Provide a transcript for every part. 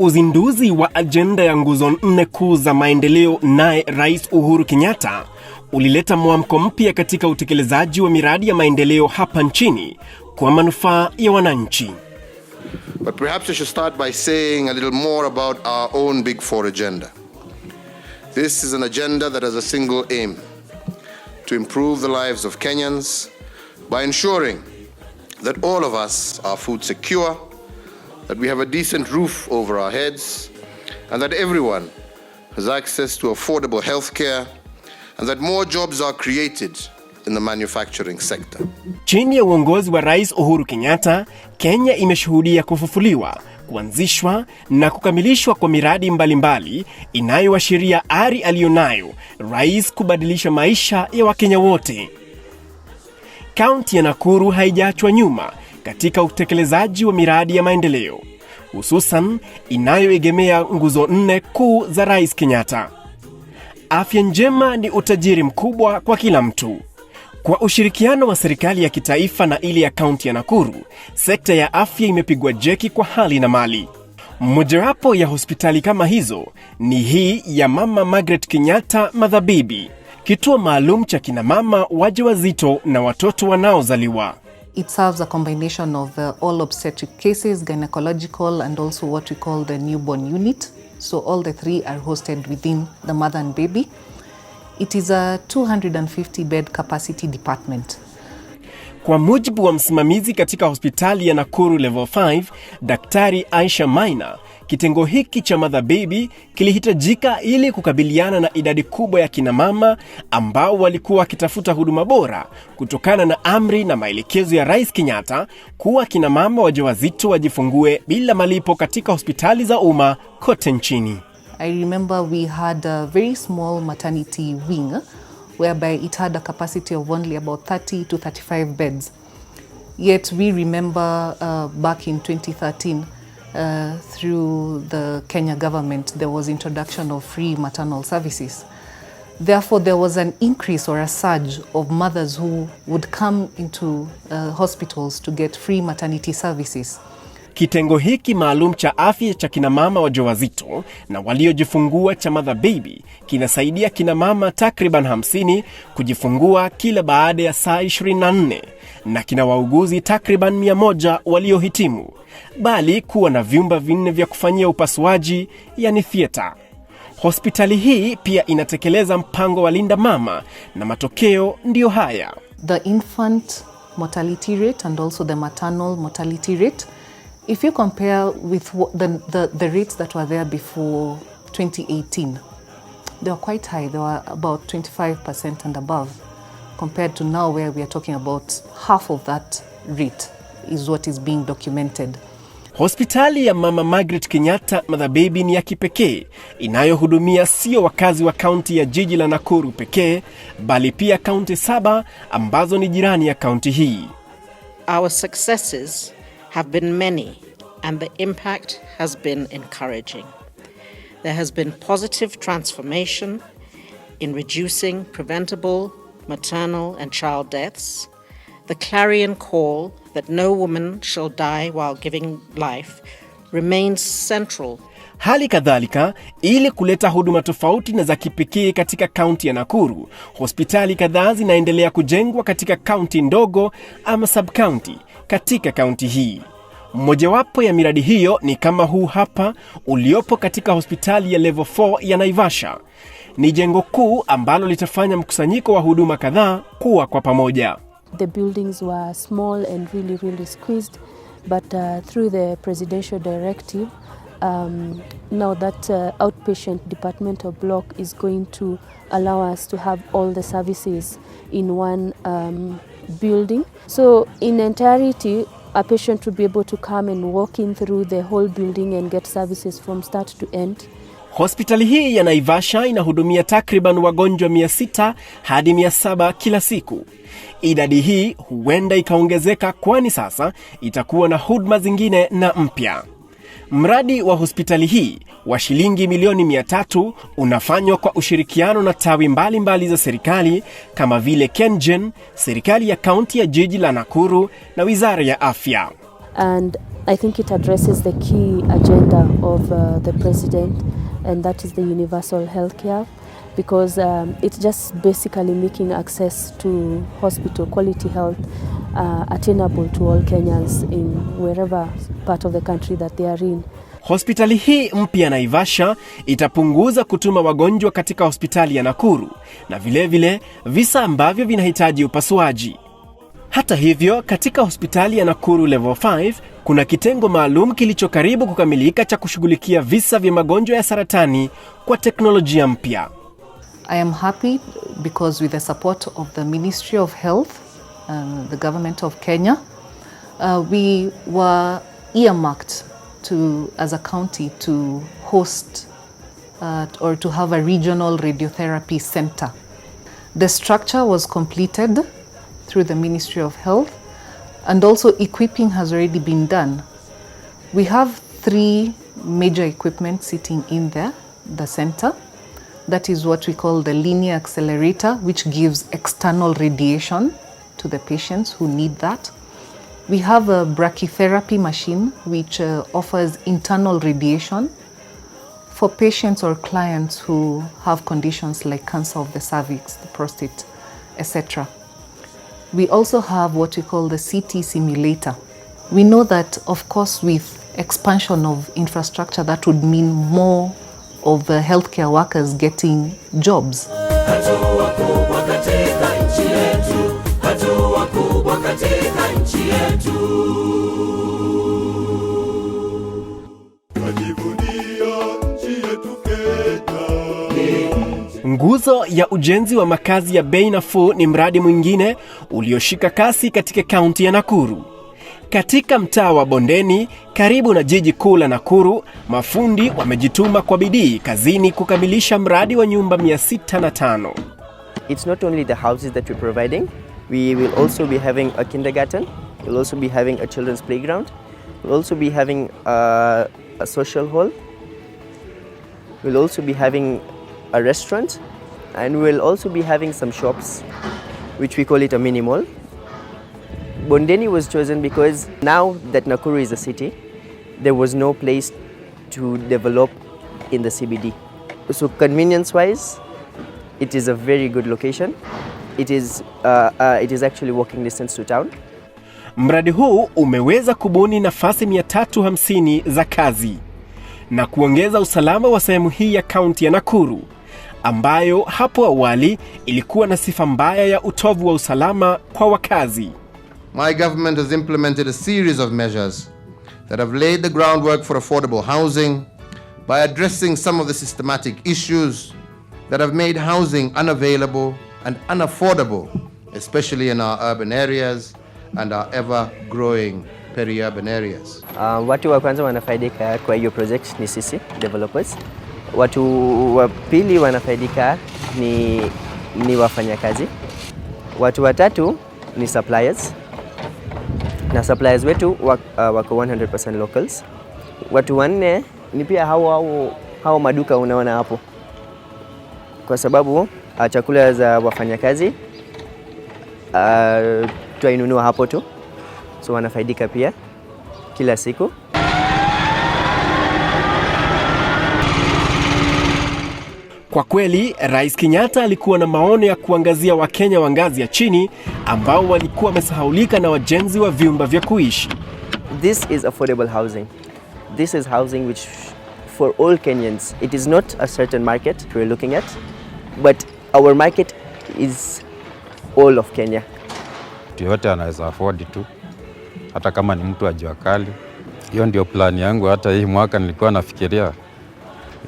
Uzinduzi wa ajenda ya nguzo 4 kuu za maendeleo naye Rais Uhuru Kenyatta ulileta mwamko mpya katika utekelezaji wa miradi ya maendeleo hapa nchini kwa manufaa ya wananchi. But perhaps I should start by saying a little more about our own Big Four agenda. This is an agenda that has a single aim: to improve the lives of Kenyans by ensuring that all of us are food secure, that we have a decent roof over our heads, and that everyone has access to affordable health care, and that more jobs are created in the manufacturing sector. Chini ya uongozi wa Rais Uhuru Kenyatta, Kenya imeshuhudia kufufuliwa, kuanzishwa na kukamilishwa kwa miradi mbalimbali inayoashiria ari aliyonayo Rais kubadilisha maisha ya Wakenya wote. Kaunti ya Nakuru haijaachwa nyuma katika utekelezaji wa miradi ya maendeleo, hususan inayoegemea nguzo 4 kuu za Rais Kenyatta. Afya njema ni utajiri mkubwa kwa kila mtu. Kwa ushirikiano wa serikali ya kitaifa na ile ya kaunti ya Nakuru, sekta ya afya imepigwa jeki kwa hali na mali. Mojawapo ya hospitali kama hizo ni hii ya Mama Margaret Kenyatta Madhabibi, kituo maalum cha kina mama wajawazito na watoto wanaozaliwa. It serves a combination of all obstetric cases, gynecological, and also what we call the newborn unit. So all the three are hosted within the mother and baby. It is a 250-bed capacity department. Kwa mujibu wa msimamizi katika hospitali ya Nakuru Level 5, Daktari Aisha Maina, kitengo hiki cha Mother Baby kilihitajika ili kukabiliana na idadi kubwa ya kina mama ambao walikuwa wakitafuta huduma bora kutokana na amri na maelekezo ya Rais Kenyatta kuwa kina mama wajawazito wajifungue bila malipo katika hospitali za umma kote nchini. I remember we had a very small maternity wing whereby it had a capacity of only about 30 to 35 beds. Yet we remember back in 2013, through the Kenya government, there was introduction of free maternal services. Therefore, there was an increase or a surge of mothers who would come into hospitals to get free maternity services. Kitengo hiki maalum cha afya cha kina mama wajawazito na waliojifungua cha Mother Baby kinasaidia kina mama takriban 50 kujifungua kila baada ya saa 24 na kina wauguzi takriban 100 waliohitimu, bali kuwa na vyumba 4 vya kufanyia upasuaji, yani theater. Hospitali hii pia inatekeleza mpango wa Linda Mama na matokeo ndio haya. The infant mortality rate and also the maternal mortality rate, if you compare with the rates that were there before 2018, they were quite high. They were about 25% and above, compared to now where we are talking about half of that rate is what is being documented. Hospitali ya Mama Margaret Kenyatta Mother Baby ni ya kipekee, inayohudumia sio wakazi wa kaunti ya jiji la Nakuru pekee, bali pia kaunti 7 ambazo ni jirani ya kaunti hii. Our successes have been many, and the impact has been encouraging. There has been positive transformation in reducing preventable maternal and child deaths. The clarion call that no woman shall die while giving life remains central. Hali kadhalika, ili kuleta huduma tofauti na za kipekee katika kaunti ya Nakuru, hospitali kadhaa zinaendelea kujengwa katika kaunti ndogo ama sub-county katika kaunti hii. Mojawapo ya miradi hiyo ni kama huu hapa uliopo katika hospitali ya Level 4 ya Naivasha. Ni jengo kuu ambalo litafanya mkusanyiko wa huduma kadhaa kuwa kwa pamoja. The buildings were small and really squeezed, but through the presidential directive, now that outpatient departmental block is going to allow us to have all the services in one building. So in entirety, a patient will be able to come and walk in through the whole building and get services from start to end. Hospitali hii ya Naivasha inahudumia takriban wagonjwa 600 hadi 700 kila siku. Idadi hii huenda ikaongezeka kwani sasa itakuwa na huduma zingine na mpya. Mradi wa hospitali hii wa shilingi milioni 300 unafanywa kwa ushirikiano na tawi mbalimbali za serikali kama vile KenGen, serikali ya kaunti ya jiji la Nakuru na Wizara ya Afya. And I think it addresses the key agenda of the president, and that is the universal healthcare, because it's just basically making access to hospital quality health attainable to all Kenyans in wherever part of the country that they are in. Hospitali hii mpya Naivasha itapunguza kutuma wagonjwa katika hospitali ya Nakuru na vile visa ambavyo vinahitaji upasuaji. Hata hivyo, katika hospitali ya Nakuru level 5 kuna kitengo maalum kilicho karibu kukamilika cha kushughulikia visa vya magonjwa ya saratani kwa teknolojia mpya. I am happy because with the support of the Ministry of Health and the government of Kenya, we were earmarked as a county to host or to have a regional radiotherapy center. The structure was completed through the Ministry of Health, and also equipping has already been done. We have 3 major equipment sitting in there, the center. That is what we call the linear accelerator, which gives external radiation to the patients who need that. We have a brachytherapy machine, which offers internal radiation for patients or clients who have conditions like cancer of the cervix, the prostate, etc. We also have what we call the CT simulator. We know that, of course, with expansion of infrastructure, that would mean more of the healthcare workers getting jobs. Nguzo ya ujenzi wa makazi ya bei nafuu ni mradi mwingine ulioshika kasi katika kaunti ya Nakuru. Katika mtaa wa Bondeni, karibu na jiji kuu la Nakuru, mafundi wamejituma kwa bidii kazini kukamilisha mradi wa nyumba 605. It's not only the houses that we're providing, we will also be having a kindergarten, we'll also be having a children's playground, we'll also be having a social hall, we'll also be having a restaurant, and we'll also be having some shops, which we call it a mini mall. Bondeni was chosen because now that Nakuru is a city, there was no place to develop in the CBD. So convenience-wise, it is a very good location. It is actually walking distance to town. Mradi huu umeweza kubuni nafasi 350 za kazi na kuongeza usalama wa sehemu hii ya kaunti ya Nakuru, ambayo hapo awali ilikuwa na sifa mbaya ya utovu wa usalama kwa wakazi. My government has implemented a series of measures that have laid the groundwork for affordable housing by addressing some of the systematic issues that have made housing unavailable and unaffordable, especially in our urban areas and our ever-growing peri-urban areas. Watu wa kwanza wanafaidika kwa hiyo project ni sisi developers. Watu wa pili wanafaidika ni wafanyakazi. Watu watatu ni suppliers. Na suppliers wetu wako 100% locals. Watu wanne ni pia hao maduka unaona hapo. Kwa sababu chakula za wafanyakazi tuinunua hapo tu. So wanafaidika pia kila siku. Kwa kweli, Rais Kenyatta alikuwa na maono ya kuangazia Wakenya wa ngazi ya chini ambao walikuwa wamesahaulika na wajenzi wa vyumba vya kuishi. This is affordable housing. This is housing which for all Kenyans. It is not a certain market we're looking at, but our market is all of Kenya. Yote anaweza afford tu, hata kama ni mtu wa jua kali. Hiyo ndio plan yangu. Hata hii mwaka nilikuwa nafikiria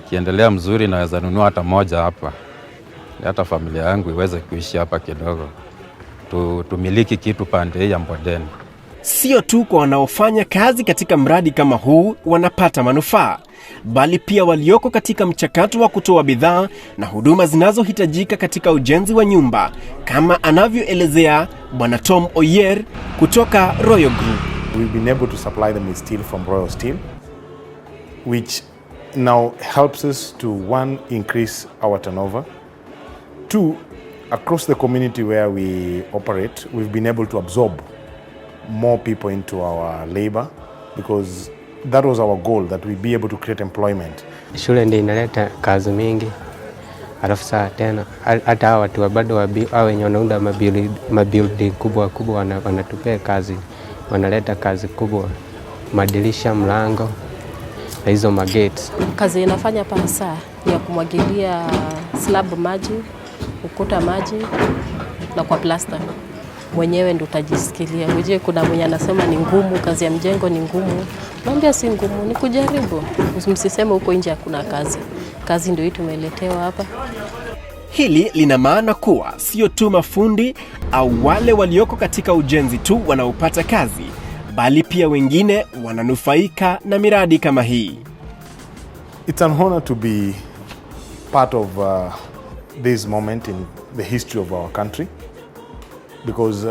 kiendelea mzuri naweza nunua hata moja hapa, hata familia yangu iweze kuishi hapa kidogo, tumiliki kitu pande hii ya Bondeni. Sio tu kwa wanaofanya kazi katika mradi kama huu wanapata manufaa, bali pia walioko katika mchakato wa kutoa bidhaa na huduma zinazohitajika katika ujenzi wa nyumba, kama anavyoelezea Bwana Tom Oyer kutoka Royal Group. We've been able to supply them with steel from Royal Steel, which now helps us to, 1, increase our turnover. 2, across the community where we operate, we've been able to absorb more people into our labor because that was our goal, that we be able to create employment. Shule ndio inaleta kazi mingi. Alafu saa tena hata hawa watu bado hao wenye wanaunda mabuilding kubwa kubwa wanatupea kazi, wanaleta kazi kubwa, madirisha, mlango na hizo magates. Kazi inafanya pasa ya kumwagilia slab maji, ukuta maji na kwa plaster. Mwenyewe ndo utajisikilia. Uje kuna mwenye anasema ni ngumu, kazi ya mjengo ni ngumu. Naambia si ngumu, ni kujaribu. Msiseme huko nje hakuna kazi. Kazi ndio hii tumeletewa hapa. Hili lina maana kuwa sio tu mafundi au wale walioko katika ujenzi tu wanaopata kazi, bali pia wengine wananufaika na miradi kama hii. It's an honor to be part of this moment in the history of our country, because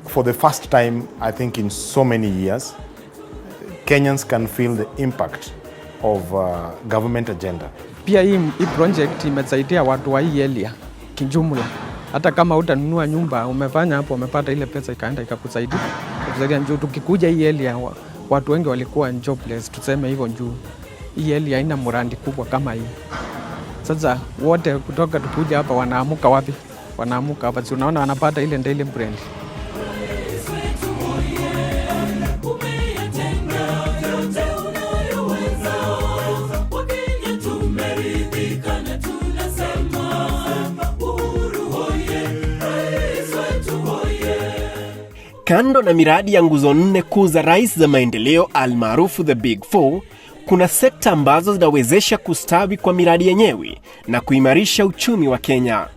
for the first time, I think in so many years, Kenyans can feel the impact of government agenda. Pia hii project imesaidia watu wa hii area kijumla. Hata kama utanunua nyumba, umefanya hapo, umepata ile pesa ikaenda ikakusaidia. Kusaidia njoo tukikuja hii area, watu wengi walikuwa jobless, tuseme hivyo njoo. Hii area haina mradi kubwa kama hii. Sasa wote kutoka tukuja hapa wanaamuka wapi? Wanaamuka hapa. Si unaona wanapata ile daily brand. Kando na miradi ya nguzo 4 kuu za rais za maendeleo almaarufu the Big Four, kuna sekta ambazo zinawezesha kustawi kwa miradi yenyewe na kuimarisha uchumi wa Kenya.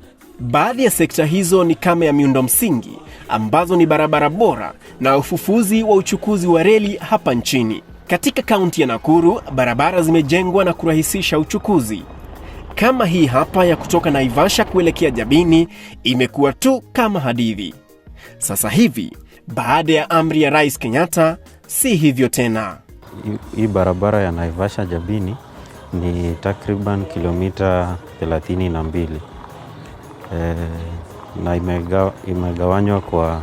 Baadhi ya sekta hizo ni kama ya miundo msingi, ambazo ni barabara bora na ufufuzi wa uchukuzi wa reli hapa nchini. Katika kaunti ya Nakuru, barabara zimejengwa na kurahisisha uchukuzi. Kama hii hapa ya kutoka Naivasha kuelekea Jabini imekuwa tu kama hadithi. Sasa hivi, baada ya amri ya Rais Kenyatta, si hivyo tena. Hii barabara ya Naivasha Jabini ni takriban kilomita 32. Na imegawanywa kwa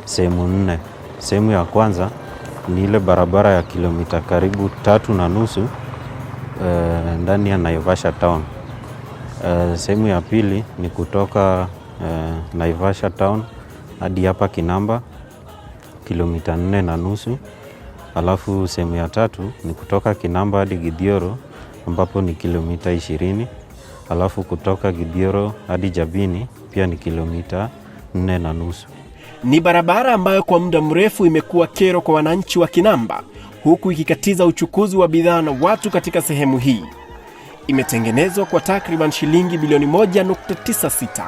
sehemu 4. Sehemu ya kwanza ni ile barabara ya kilomita karibu 3.5 ndani ya Naivasha town. Sehemu ya pili ni kutoka Naivasha town hadi hapa Kinamba kilomita 4.5. Alafu sehemu ya tatu ni kutoka Kinamba hadi Gidioro ambapo ni kilomita 20. Alafu kutoka Gidioro hadi Jabini pia ni kilomita 4.5. Ni barabara ambayo kwa muda mrefu imekuwa kero kwa wananchi wa Kinamba, huku ikikatiza uchukuzi wa bidhaa na watu katika sehemu hii. Imetengenezwa kwa takriban shilingi bilioni 1.96.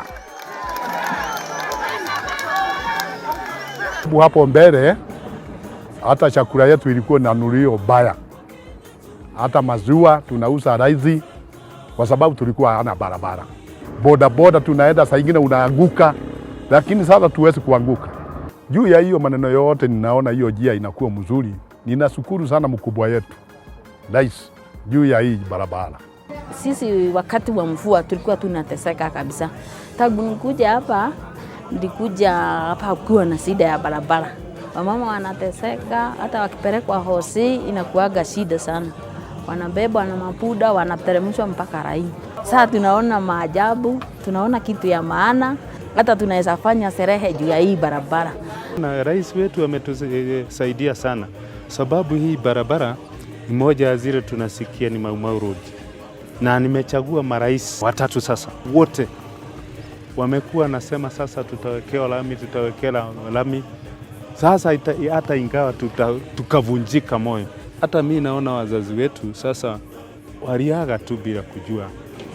Hapo mbele hata chakula yetu ilikuwa na nulio baya. Hata maziwa tunauza raizi kwa sababu tulikuwa hana barabara. Boda boda tunaenda saa nyingine unaanguka, lakini sasa tuwezi kuanguka. Juu ya hiyo maneno yote ninaona hiyo njia inakuwa mzuri. Ninashukuru sana mkubwa yetu rais juu ya hii barabara. Sisi wakati wa mvua tulikuwa tunateseka kabisa. Tangu nikuja hapa, nilikuja hapa kuwa na shida ya barabara. Wamama wanateseka, hata wakipelekwa hosi inakuaga shida sana. Wanabebwa na mapuda, wanateremshwa mpaka Rai. Sasa tunaona maajabu, tunaona kitu ya maana, hata tunaweza fanya sherehe juu ya hii barabara. Na rais wetu ametusaidia sana, sababu hii barabara ni moja ya zile tunasikia ni Mau Mau Road. Na nimechagua marais 3 sasa, wote wamekuwa nasema sasa tutawekea lami. Sasa hata ingawa tukavunjika moyo. Hata mimi naona wazazi wetu sasa waliaga tu bila kujua.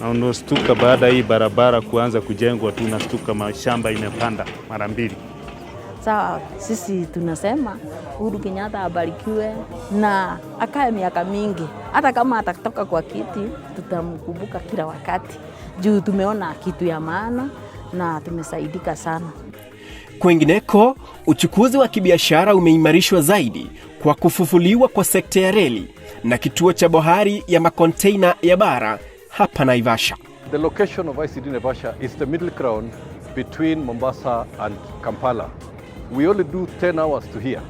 Na unastuka baada hii barabara kuanza kujengwa tu unastuka mashamba imepanda mara 2. Sawa, sisi tunasema Uhuru Kenyatta abarikiwe na akae miaka mingi. Hata kama atatoka kwa kiti, tutamkumbuka kila wakati. Juu tumeona kitu ya maana na tumesaidika sana. Kwingineko, uchukuzi wa kibiashara umeimarishwa zaidi kwa kufufuliwa kwa sekta ya reli na kituo cha bohari ya makonteina ya bara hapa Naivasha. The location of ICD Naivasha is the middle ground between Mombasa and Kampala. We only do 10 hours to here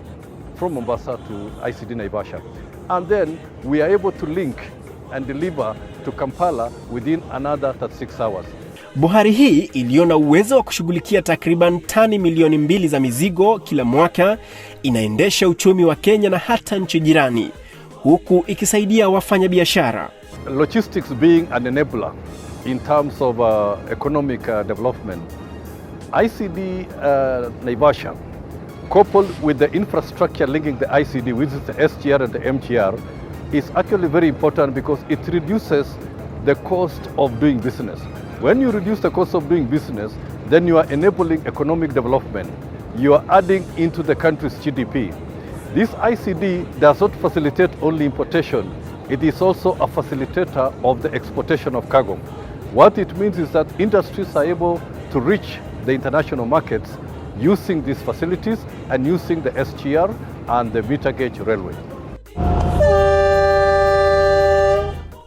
from Mombasa to ICD Naivasha. And then we are able to link and deliver to Kampala within another 36 hours. Bohari hii iliyo na uwezo wa kushughulikia takriban tani milioni 2 za mizigo kila mwaka inaendesha uchumi wa Kenya na hata nchi jirani, huku ikisaidia wafanyabiashara. Logistics being an enabler in terms of economic development, ICD Naivasha, coupled with the infrastructure linking the ICD, which is the SGR and the MGR, is actually very important because it reduces the cost of doing business. When you reduce the cost of doing business, then you are enabling economic development. You are adding into the country's GDP. This ICD does not facilitate only importation, it is also a facilitator of the exportation of cargo. What it means is that industries are able to reach the international markets using these facilities and using the SGR and the meter gauge railway.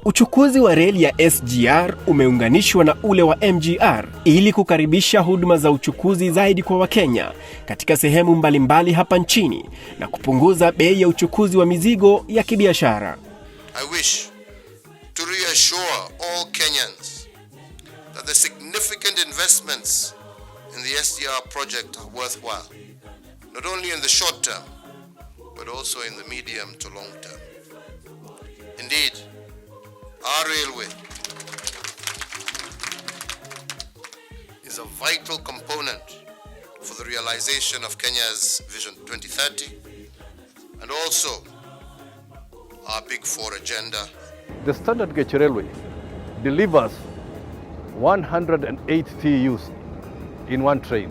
Uchukuzi wa reli ya SGR umeunganishwa na ule wa MGR ili kukaribisha huduma za uchukuzi zaidi kwa Wakenya katika sehemu mbalimbali hapa nchini na kupunguza bei ya uchukuzi wa mizigo ya kibiashara. I wish to reassure all Kenyans that the significant investments in the SGR project are worthwhile, not only in the short term, but also in the medium to long term. Indeed, our railway is a vital component for the realization of Kenya's Vision 2030 and also our Big Four agenda. The standard gauge railway delivers 108 TEUs in one train.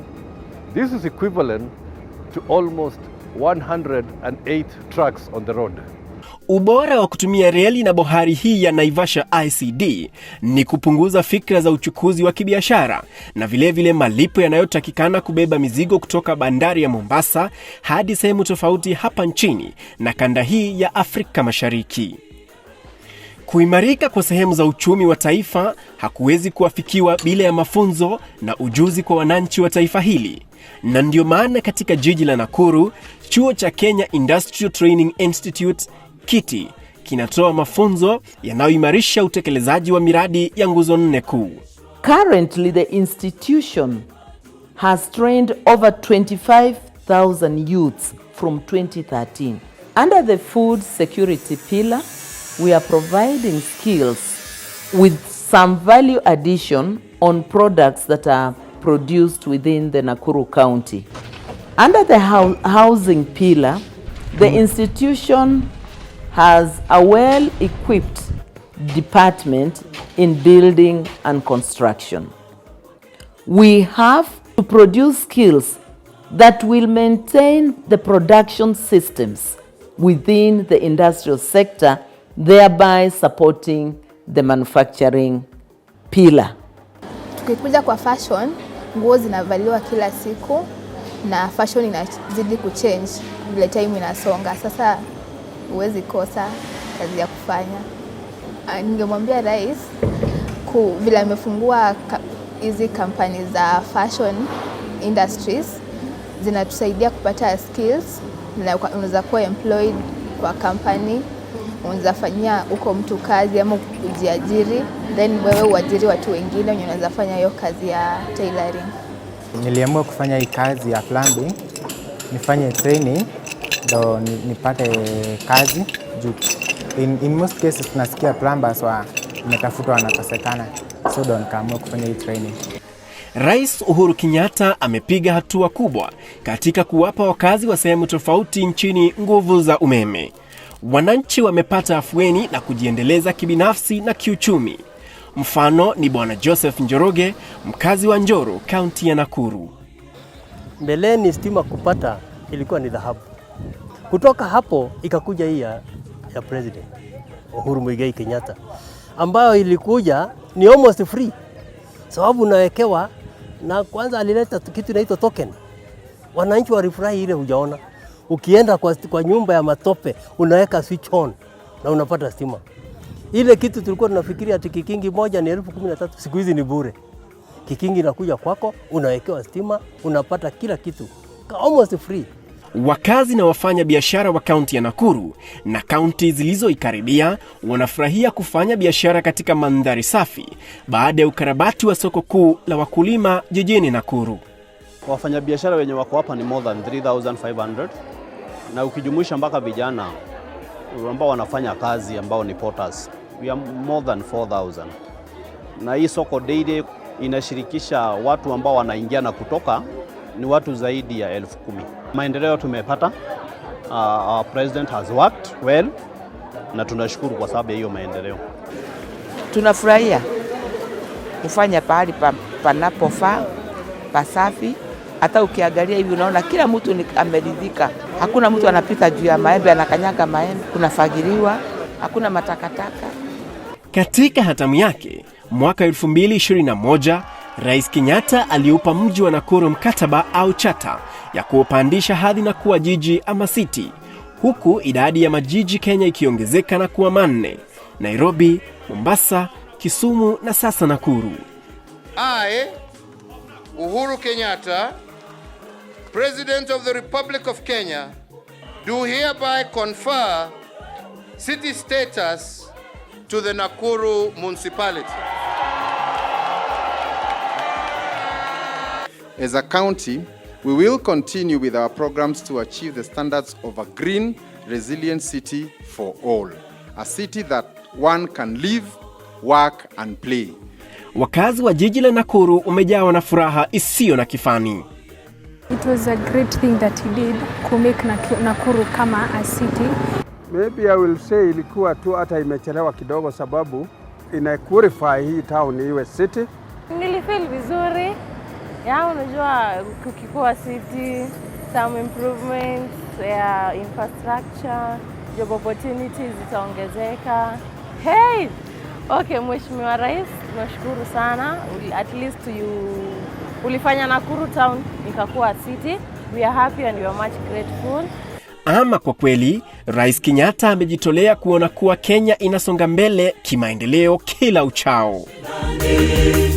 This is equivalent to almost 108 trucks on the road. Ubora wa kutumia reli na bohari hii ya Naivasha ICD ni kupunguza fikra za uchukuzi wa kibiashara na vile malipo yanayotakikana kubeba mizigo kutoka bandari ya Mombasa hadi sehemu tofauti hapa nchini na kanda hii ya Afrika Mashariki. Kuimarika kwa sehemu za uchumi wa taifa hakuwezi kuafikiwa bila ya mafunzo na ujuzi kwa wananchi wa taifa hili. Na ndio maana katika jiji la Nakuru, chuo cha Kenya Industrial Training Institute KITI kinatoa mafunzo yanayoimarisha utekelezaji wa miradi ya nguzo 4 kuu. Currently, the institution has trained over 25,000 youths from 2013. Under the food security pillar, we are providing skills with some value addition on products that are produced within the Nakuru County. Under the housing pillar, the institution has a well-equipped department in building and construction. We have to produce skills that will maintain the production systems within the industrial sector, thereby supporting the manufacturing pillar. Tukikuja kwa fashion, nguo zinavaliwa kila siku na fashion inazidi kuchange vile time inasonga. Sasa huwezi kosa kazi ya kufanya. Ningemwambia rais vile amefungua hizi kampani za fashion industries zinatusaidia kupata skills na unaweza kuwa employed kwa company, unaweza fanyia uko mtu kazi ama kujiajiri, then wewe uajiri watu wengine wenye unaweza fanya hiyo kazi ya tailoring. Niliamua kufanya hii kazi ya plumbing, nifanye training ndo nipate kazi juu in most cases tunasikia plumbers wametafutwa wanakosekana, so ndo nikaamua kufanya hii training. Rais Uhuru Kenyatta amepiga hatua kubwa katika kuwapa wakazi wa sehemu tofauti nchini nguvu za umeme. Wananchi wamepata afueni na kujiendeleza kibinafsi na kiuchumi. Mfano ni Bwana Joseph Njoroge, mkazi wa Njoro, kaunti ya Nakuru. Mbeleni stima kupata ilikuwa ni dhahabu. Kutoka hapo ikakuja hii ya president Uhuru Muigai Kenyatta, ambayo ilikuja ni almost free. Sababu unawekewa, na kwanza alileta kitu inaitwa token. Wananchi walifurahi ile hujaona. Ukienda kwa nyumba ya matope, unaweka switch on na unapata stima. Ile kitu tulikuwa tunafikiria ati kikingi moja ni 13,000, siku hizi ni bure. Kikingi inakuja kwako, unawekewa stima, unapata kila kitu almost free. Wakazi na wafanya biashara wa kaunti ya Nakuru na kaunti zilizoikaribia wanafurahia kufanya biashara katika mandhari safi baada ya ukarabati wa soko kuu la wakulima jijini Nakuru. Wafanyabiashara wenye wako hapa ni more than 3,500 na ukijumuisha mpaka vijana ambao wanafanya kazi ambao ni porters, we are more than 4,000. Na hii soko daily inashirikisha watu ambao wanaingia na kutoka ni watu zaidi ya 10,000. Maendeleo tumepata, our president has worked well na tunashukuru kwa sababu ya hiyo maendeleo. Tunafurahia kufanya pahali panapofaa, pasafi. Hata ukiangalia hivi unaona kila mtu ameridhika. Hakuna mtu anapita juu ya maembe anakanyaga maembe, kunafagiliwa, hakuna matakataka. Katika hatamu yake mwaka 2021, Rais Kenyatta aliupa mji wa Nakuru mkataba au chata ya kuupandisha hadhi na kuwa jiji ama city, huku idadi ya majiji Kenya ikiongezeka na kuwa 4: Nairobi, Mombasa, Kisumu na sasa Nakuru. I, Uhuru Kenyatta, President of the Republic of Kenya, do hereby confer city status to the Nakuru municipality. As a county, we will continue with our programs to achieve the standards of a green, resilient city for all. A city that one can live, work and play. Wakazi wa jiji la Nakuru umejawa na furaha isiyo na kifani. It was a great thing that he did to make Nakuru kama a city. Maybe I will say ilikuwa tu hata imechelewa kidogo sababu ina qualify hii town iwe city. Nilifeel vizuri. Unajua kukikuwa city, some improvements ya infrastructure, job opportunities zitaongezeka. Hey! Okay, Mheshimiwa Rais, tunashukuru sana. At least ulifanya Nakuru town ikakuwa city. We are happy and we are much grateful. Ama kwa kweli, Rais Kenyatta amejitolea kuona kuwa Kenya inasonga mbele kimaendeleo kila uchao.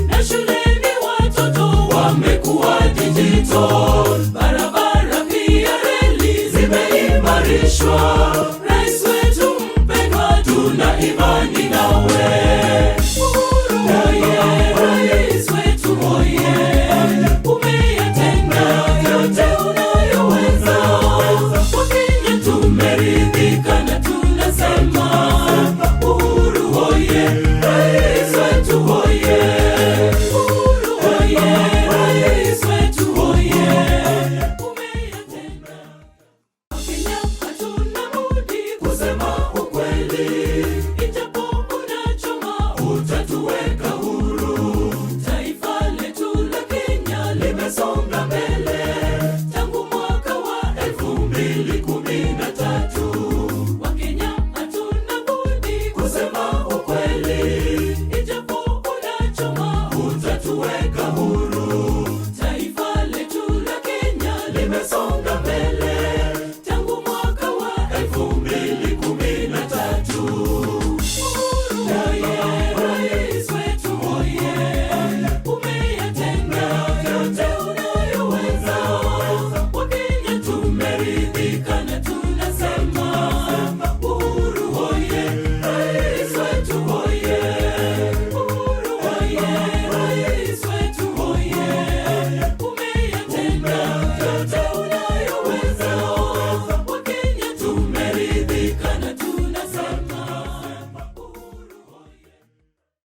Na shuleni watoto wamekuwa digital, barabara pia reli zimeimarishwa. Rais wetu mpendwa, tuna imani nawe. Uhuru, rais wetu,